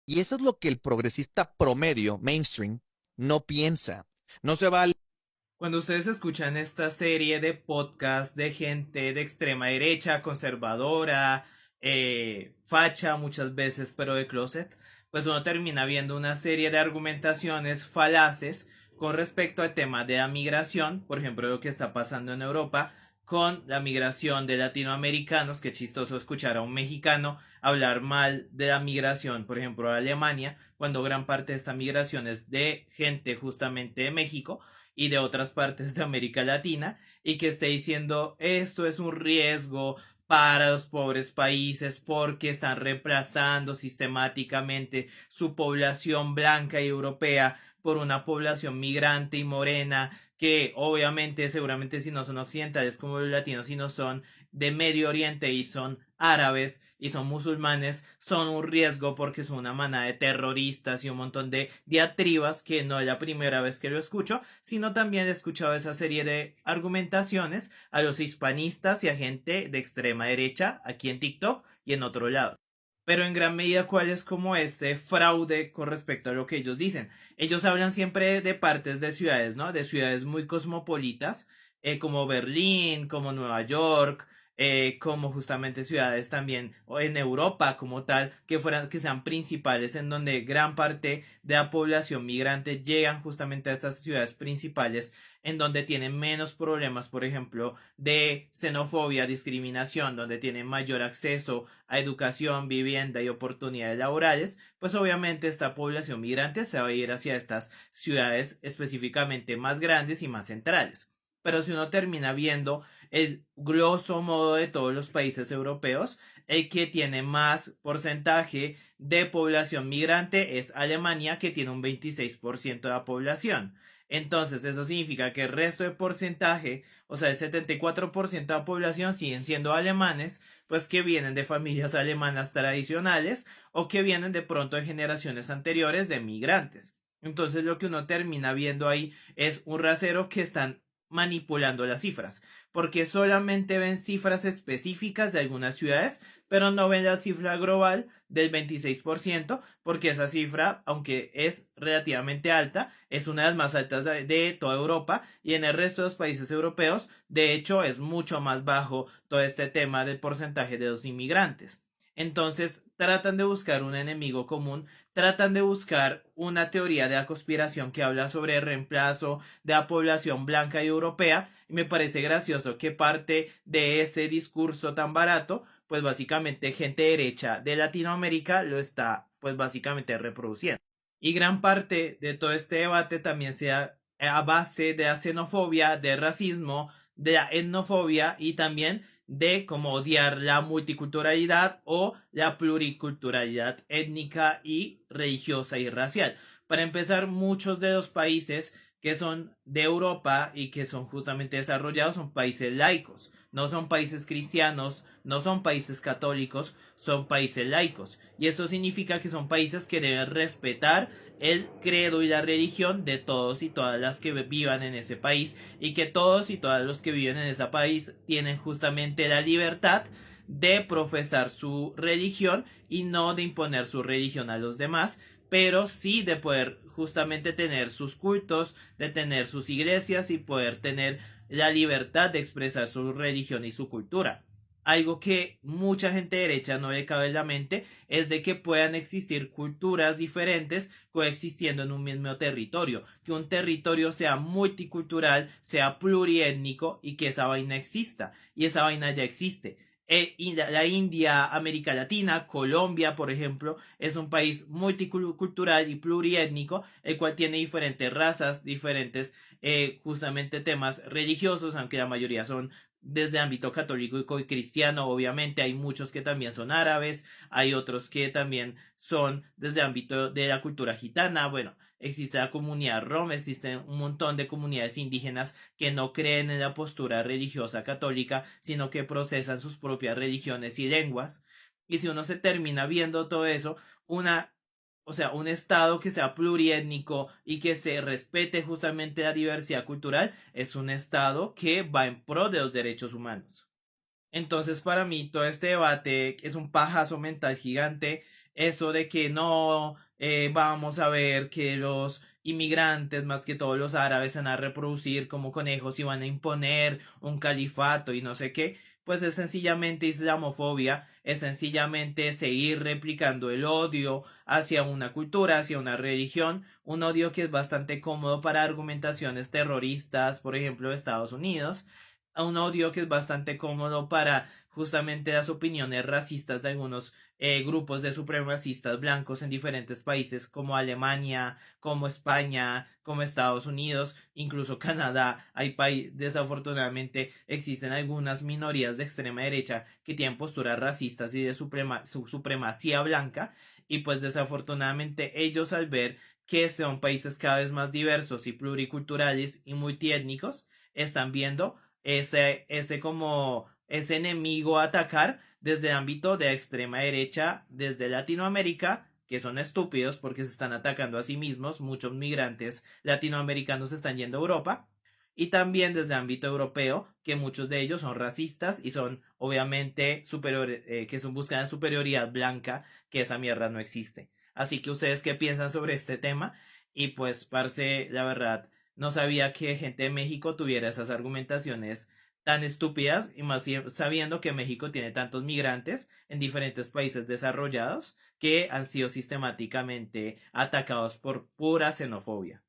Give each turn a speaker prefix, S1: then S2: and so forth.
S1: Y eso es lo que el progresista promedio, mainstream, no piensa. No se va al...
S2: Cuando ustedes escuchan esta serie de podcast de gente de extrema derecha, conservadora, facha muchas veces, pero de closet, pues uno termina viendo una serie de argumentaciones falaces con respecto al tema de la migración, por ejemplo, lo que está pasando en Europa con la migración de latinoamericanos, que chistoso escuchar a un mexicano hablar mal de la migración, por ejemplo, a Alemania, cuando gran parte de esta migración es de gente justamente de México y de otras partes de América Latina y que esté diciendo esto es un riesgo para los pobres países porque están reemplazando sistemáticamente su población blanca y europea por una población migrante y morena que obviamente seguramente si no son occidentales como los latinos, si no son de Medio Oriente y son árabes y son musulmanes, son un riesgo porque son una manada de terroristas y un montón de diatribas que no es la primera vez que lo escucho, sino también he escuchado esa serie de argumentaciones a los hispanistas y a gente de extrema derecha aquí en TikTok y en otro lado. Pero en gran medida, ¿cuál es como ese fraude con respecto a lo que ellos dicen? Ellos hablan siempre de partes de ciudades, ¿no? De ciudades muy cosmopolitas, como Berlín, como Nueva York, como justamente ciudades también o en Europa como tal, que fueran, que sean principales, en donde gran parte de la población migrante llegan justamente a estas ciudades principales, en donde tienen menos problemas, por ejemplo, de xenofobia, discriminación, donde tienen mayor acceso a educación, vivienda y oportunidades laborales, pues obviamente esta población migrante se va a ir hacia estas ciudades específicamente más grandes y más centrales. Pero si uno termina viendo el grosso modo de todos los países europeos, el que tiene más porcentaje de población migrante es Alemania, que tiene un 26% de la población. Entonces, eso significa que el resto de porcentaje, o sea, el 74% de la población siguen siendo alemanes, pues que vienen de familias alemanas tradicionales o que vienen de pronto de generaciones anteriores de migrantes. Entonces, lo que uno termina viendo ahí es un rasero que están manipulando las cifras, porque solamente ven cifras específicas de algunas ciudades, pero no ven la cifra global del 26%, porque esa cifra, aunque es relativamente alta, es una de las más altas de toda Europa y en el resto de los países europeos, de hecho, es mucho más bajo todo este tema del porcentaje de los inmigrantes. Entonces tratan de buscar un enemigo común, tratan de buscar una teoría de la conspiración que habla sobre el reemplazo de la población blanca y europea, y me parece gracioso que parte de ese discurso tan barato, pues básicamente gente derecha de Latinoamérica lo está pues básicamente reproduciendo. Y gran parte de todo este debate también sea a base de la xenofobia, de racismo, de la etnofobia y también de cómo odiar la multiculturalidad o la pluriculturalidad étnica y religiosa y racial. Para empezar, muchos de los países que son de Europa y que son justamente desarrollados son países laicos, no son países cristianos, no son países católicos, son países laicos. Y esto significa que son países que deben respetar el credo y la religión de todos y todas las que vivan en ese país y que todos y todas los que viven en ese país tienen justamente la libertad de profesar su religión y no de imponer su religión a los demás, pero sí de poder justamente tener sus cultos, de tener sus iglesias y poder tener la libertad de expresar su religión y su cultura. Algo que mucha gente derecha no le cabe en la mente es de que puedan existir culturas diferentes coexistiendo en un mismo territorio, que un territorio sea multicultural, sea pluriétnico y que esa vaina exista. Y esa vaina ya existe. La India, América Latina, Colombia, por ejemplo, es un país multicultural y pluriétnico, el cual tiene diferentes razas, diferentes justamente temas religiosos, aunque la mayoría son desde ámbito católico y cristiano, obviamente hay muchos que también son árabes, hay otros que también son desde ámbito de la cultura gitana, bueno, existe la comunidad rom, existen un montón de comunidades indígenas que no creen en la postura religiosa católica, sino que procesan sus propias religiones y lenguas. Y si uno se termina viendo todo eso, una, o sea, un estado que sea pluriétnico y que se respete justamente la diversidad cultural, es un estado que va en pro de los derechos humanos. Entonces, para mí, todo este debate es un pajazo mental gigante. eso de que no vamos a ver que los inmigrantes, más que todos los árabes, van a reproducir como conejos y van a imponer un califato y no sé qué, pues es sencillamente islamofobia, es sencillamente seguir replicando el odio hacia una cultura, hacia una religión, un odio que es bastante cómodo para argumentaciones terroristas, por ejemplo, de Estados Unidos, a un odio que es bastante cómodo para justamente las opiniones racistas de algunos grupos de supremacistas blancos en diferentes países como Alemania, como España, como Estados Unidos, incluso Canadá. Desafortunadamente existen algunas minorías de extrema derecha que tienen posturas racistas y de supremacía blanca y pues desafortunadamente ellos al ver que son países cada vez más diversos y pluriculturales y multiétnicos, están viendo ese enemigo a atacar desde el ámbito de extrema derecha, desde Latinoamérica, que son estúpidos porque se están atacando a sí mismos, muchos migrantes latinoamericanos están yendo a Europa, y también desde el ámbito europeo, que muchos de ellos son racistas y son obviamente que son buscan superioridad blanca, que esa mierda no existe. Así que ustedes qué piensan sobre este tema y pues parce, la verdad, no sabía que gente de México tuviera esas argumentaciones tan estúpidas y más sabiendo que México tiene tantos migrantes en diferentes países desarrollados que han sido sistemáticamente atacados por pura xenofobia.